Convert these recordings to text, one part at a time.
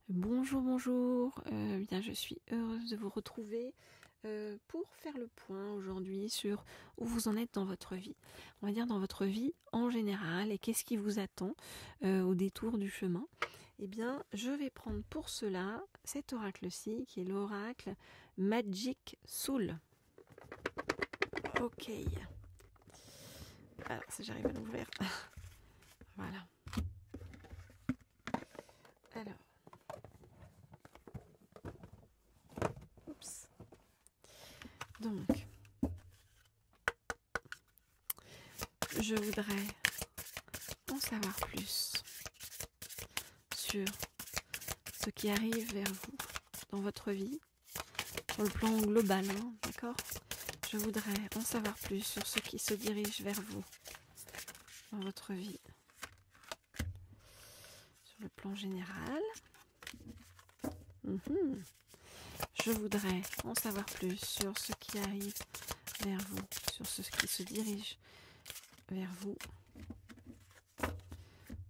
Bonjour, bonjour. Bien, je suis heureuse de vous retrouver pour faire le point aujourd'hui sur où vous en êtes dans votre vie. On va dire dans votre vie en général et qu'est-ce qui vous attend au détour du chemin. Eh bien, je vais prendre pour cela cet oracle-ci qui est l'oracle Magic Soul. Ok. Alors, si j'arrive à l'ouvrir. Voilà. Alors. Oups. Donc, je voudrais en savoir plus sur ce qui arrive vers vous dans votre vie, sur le plan global, hein, d'accord ? Je voudrais en savoir plus sur ce qui se dirige vers vous dans votre vie, sur le plan général. Je voudrais en savoir plus sur ce qui arrive vers vous, sur ce qui se dirige vers vous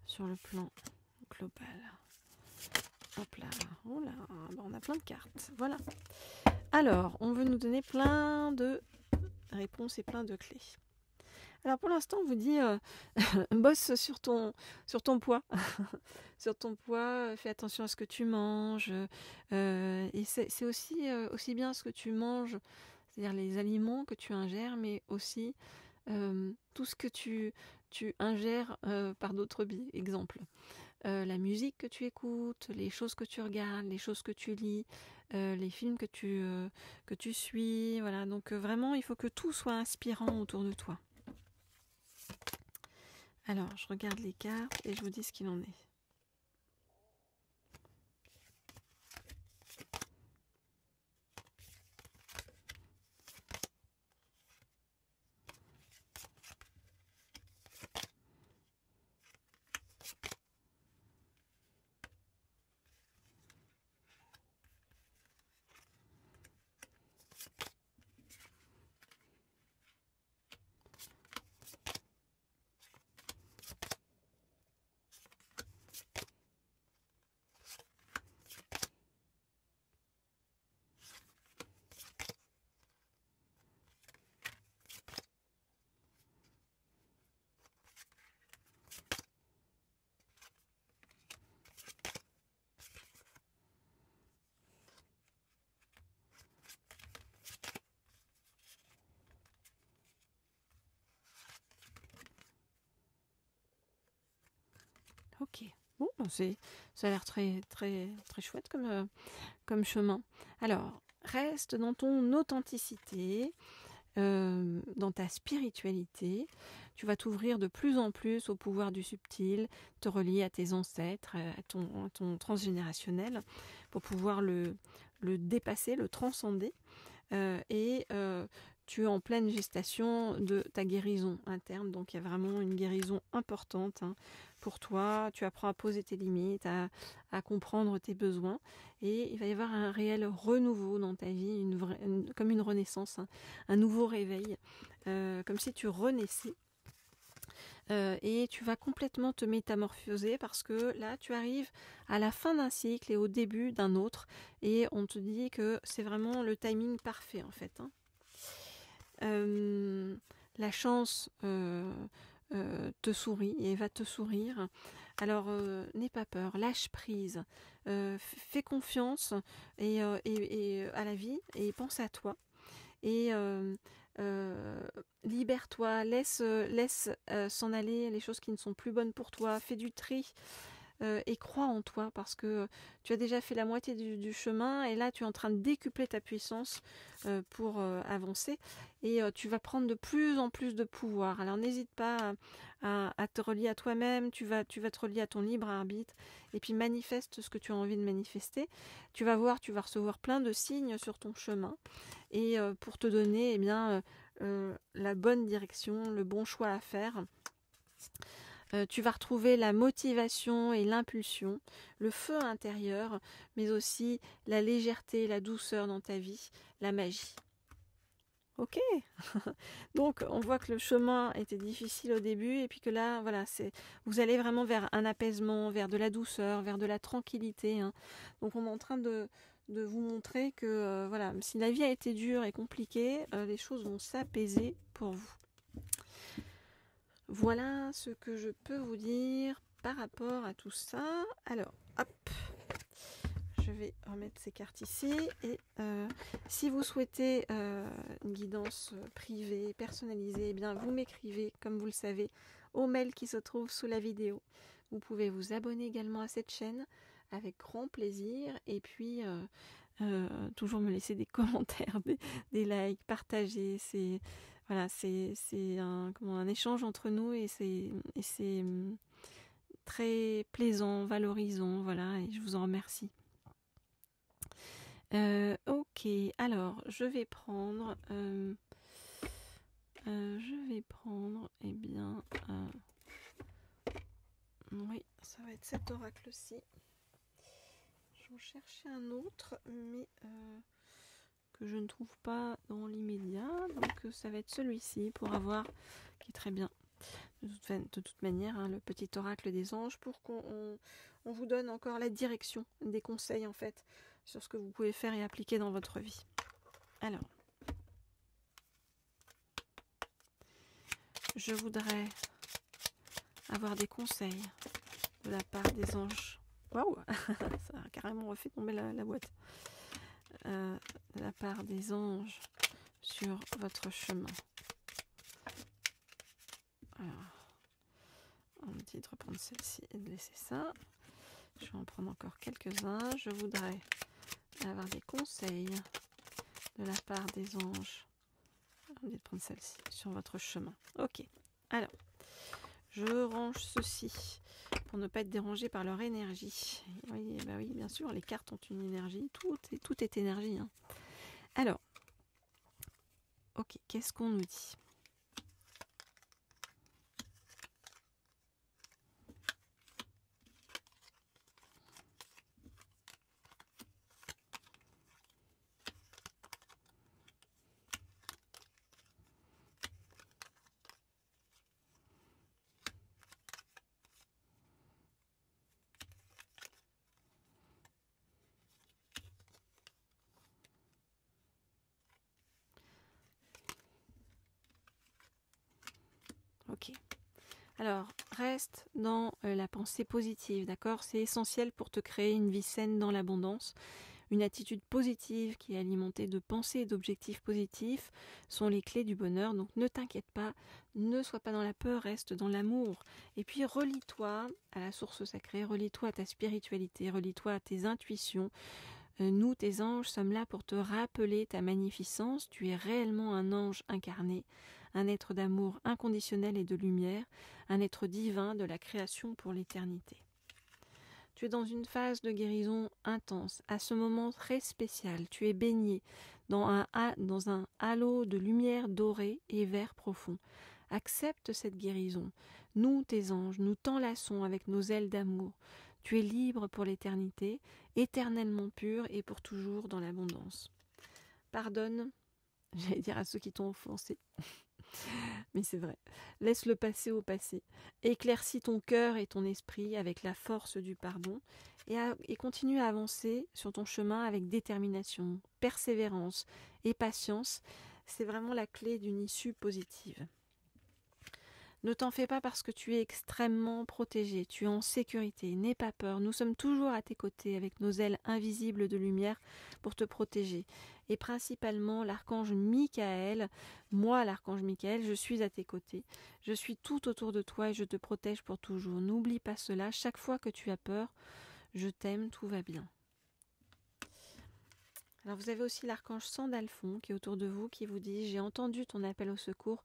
sur le plan global. Hop là, oh là, on a plein de cartes, voilà. Alors, on veut nous donner plein de réponses et plein de clés. Alors pour l'instant, on vous dit, bosse sur ton poids, sur ton poids, fais attention à ce que tu manges, et c'est aussi bien ce que tu manges, c'est-à-dire les aliments que tu ingères, mais aussi tout ce que tu ingères par d'autres biais. Exemple, la musique que tu écoutes, les choses que tu regardes, les choses que tu lis, les films que tu suis, voilà. Donc vraiment, il faut que tout soit inspirant autour de toi. Alors, je regarde les cartes et je vous dis ce qu'il en est. Ok. Bon, ça a l'air très, très, très chouette comme chemin. Alors, reste dans ton authenticité, dans ta spiritualité. Tu vas t'ouvrir de plus en plus au pouvoir du subtil, te relier à tes ancêtres, à ton transgénérationnel, pour pouvoir le dépasser, le transcender. Et tu es en pleine gestation de ta guérison interne, donc il y a vraiment une guérison importante pour toi. Tu apprends à poser tes limites, à comprendre tes besoins, et il va y avoir un réel renouveau dans ta vie, comme une renaissance, un nouveau réveil, comme si tu renaissais. Et tu vas complètement te métamorphoser parce que là tu arrives à la fin d'un cycle et au début d'un autre, et on te dit que c'est vraiment le timing parfait en fait. La chance te sourit et va te sourire. Alors n'aie pas peur, lâche prise, fais confiance et à la vie, et pense à toi. Et libère-toi, laisse s'en aller les choses qui ne sont plus bonnes pour toi, fais du tri, et crois en toi, parce que tu as déjà fait la moitié du chemin, et là tu es en train de décupler ta puissance pour avancer, et tu vas prendre de plus en plus de pouvoir. Alors n'hésite pas à te relier à toi-même, tu vas te relier à ton libre arbitre, et puis manifeste ce que tu as envie de manifester. Tu vas voir, tu vas recevoir plein de signes sur ton chemin, et pour te donner la bonne direction, le bon choix à faire. Tu vas retrouver la motivation et l'impulsion, le feu intérieur, mais aussi la légèreté, la douceur dans ta vie, la magie. Ok. Donc on voit que le chemin était difficile au début et puis que là, voilà, vous allez vraiment vers un apaisement, vers de la douceur, vers de la tranquillité, hein. Donc on est en train de vous montrer que voilà, si la vie a été dure et compliquée, les choses vont s'apaiser pour vous. Voilà ce que je peux vous dire par rapport à tout ça. Alors, hop, je vais remettre ces cartes ici. Et si vous souhaitez une guidance privée, personnalisée, eh bien vous m'écrivez, comme vous le savez, au mail qui se trouve sous la vidéo. Vous pouvez vous abonner également à cette chaîne avec grand plaisir. Et puis, toujours me laisser des commentaires, des likes, partager. Voilà, c'est un échange entre nous et c'est très plaisant, valorisant, voilà, et je vous en remercie. Ok, alors je vais prendre, eh bien, oui, ça va être cet oracle-ci. Je vais chercher un autre, mais que je ne trouve pas dans l'immédiat, donc ça va être celui-ci pour avoir, qui est très bien. De toute manière, hein, le petit oracle des anges, pour qu'on vous donne encore la direction, des conseils en fait, sur ce que vous pouvez faire et appliquer dans votre vie. Alors, je voudrais avoir des conseils de la part des anges. Waouh, ça a carrément refait tomber la boîte. De la part des anges sur votre chemin. Alors, on me dit de reprendre celle-ci et de laisser ça. Je vais en prendre encore quelques-uns. Je voudrais avoir des conseils de la part des anges. On me dit de prendre celle-ci sur votre chemin. Ok. Alors, je range ceci pour ne pas être dérangé par leur énergie. Oui, bah oui, bien sûr, les cartes ont une énergie. Tout est énergie, hein. Alors, ok, qu'est-ce qu'on nous dit ? Ok. Alors, reste dans la pensée positive, d'accord ? C'est essentiel pour te créer une vie saine dans l'abondance. Une attitude positive qui est alimentée de pensées et d'objectifs positifs sont les clés du bonheur. Donc ne t'inquiète pas, ne sois pas dans la peur, reste dans l'amour. Et puis relie-toi à la source sacrée, relie-toi à ta spiritualité, relie-toi à tes intuitions. Nous, tes anges, sommes là pour te rappeler ta magnificence. Tu es réellement un ange incarné, un être d'amour inconditionnel et de lumière, un être divin de la création pour l'éternité. Tu es dans une phase de guérison intense, à ce moment très spécial. Tu es baigné dans un halo de lumière dorée et vert profond. Accepte cette guérison. Nous, tes anges, nous t'enlaçons avec nos ailes d'amour. Tu es libre pour l'éternité, éternellement pur et pour toujours dans l'abondance. Pardonne, j'allais dire à ceux qui t'ont offensé. Mais c'est vrai. Laisse-le passer au passé. Éclaircis ton cœur et ton esprit avec la force du pardon et continue à avancer sur ton chemin avec détermination, persévérance et patience. C'est vraiment la clé d'une issue positive. Ne t'en fais pas parce que tu es extrêmement protégé, tu es en sécurité, n'aie pas peur, nous sommes toujours à tes côtés avec nos ailes invisibles de lumière pour te protéger. Et principalement l'archange Michael, moi l'archange Michael, je suis à tes côtés, je suis tout autour de toi et je te protège pour toujours. N'oublie pas cela, chaque fois que tu as peur, je t'aime, tout va bien. Alors vous avez aussi l'archange Sandalphon qui est autour de vous, qui vous dit « J'ai entendu ton appel au secours ».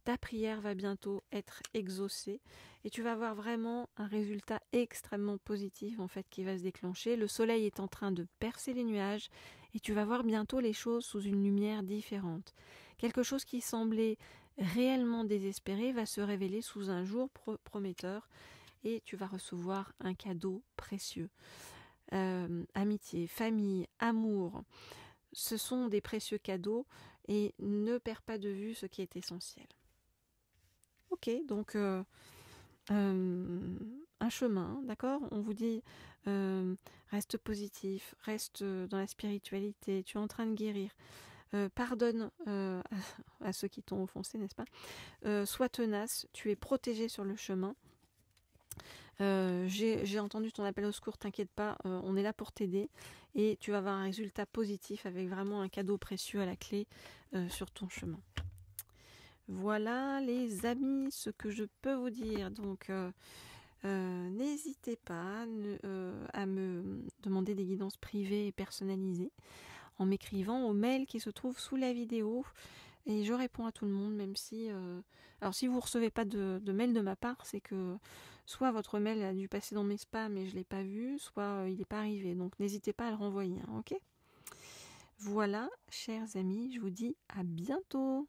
Ta prière va bientôt être exaucée et tu vas avoir vraiment un résultat extrêmement positif en fait qui va se déclencher. Le soleil est en train de percer les nuages et tu vas voir bientôt les choses sous une lumière différente. Quelque chose qui semblait réellement désespéré va se révéler sous un jour prometteur et tu vas recevoir un cadeau précieux. Amitié, famille, amour, ce sont des précieux cadeaux et ne perds pas de vue ce qui est essentiel. Ok, donc un chemin, d'accord? On vous dit reste positif, reste dans la spiritualité, tu es en train de guérir, pardonne à ceux qui t'ont offensé, n'est-ce pas? Sois tenace, tu es protégé sur le chemin. J'ai entendu ton appel au secours, t'inquiète pas, on est là pour t'aider et tu vas avoir un résultat positif avec vraiment un cadeau précieux à la clé sur ton chemin. Voilà les amis, ce que je peux vous dire. Donc n'hésitez pas à me demander des guidances privées et personnalisées en m'écrivant au mail qui se trouve sous la vidéo. Et je réponds à tout le monde, même si... Alors si vous ne recevez pas de mail de ma part, c'est que soit votre mail a dû passer dans mes spams et je ne l'ai pas vu, soit il n'est pas arrivé. Donc n'hésitez pas à le renvoyer, hein, ok? Voilà, chers amis, je vous dis à bientôt.